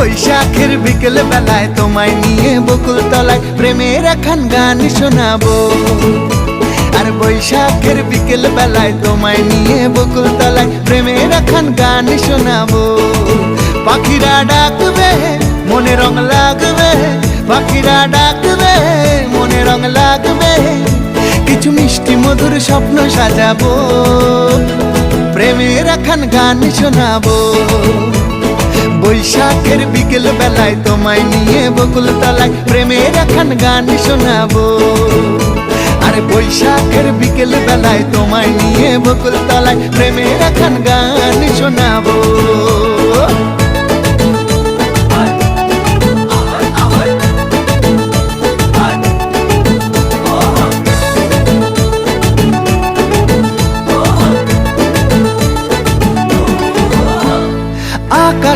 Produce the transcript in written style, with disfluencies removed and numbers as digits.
বৈশাখের বিকেল বেলায় তোমায় নিয়ে বকুল তলায় প্রেমের একখান গান শোনাবো। আর বৈশাখের বিকেল বেলায় তোমায় নিয়ে বকুল তলায় প্রেমের একখান গান শোনাবো। পাখিরা ডাকবে মনে রং লাগবে, পাখিরা ডাকবে মনে রং লাগবে, কিছু মিষ্টি মধুর স্বপ্ন সাজাবো, প্রেমের একখান গান শোনাবো। বৈশাখের বিকেল বেলায় তোমায় নিয়ে বকুল তলায় প্রেমের একখান গান শোনাবো। আর বৈশাখের বিকেল বেলায় তোমায় নিয়ে বকুল তলায় প্রেমের একখান গান শোনাবো।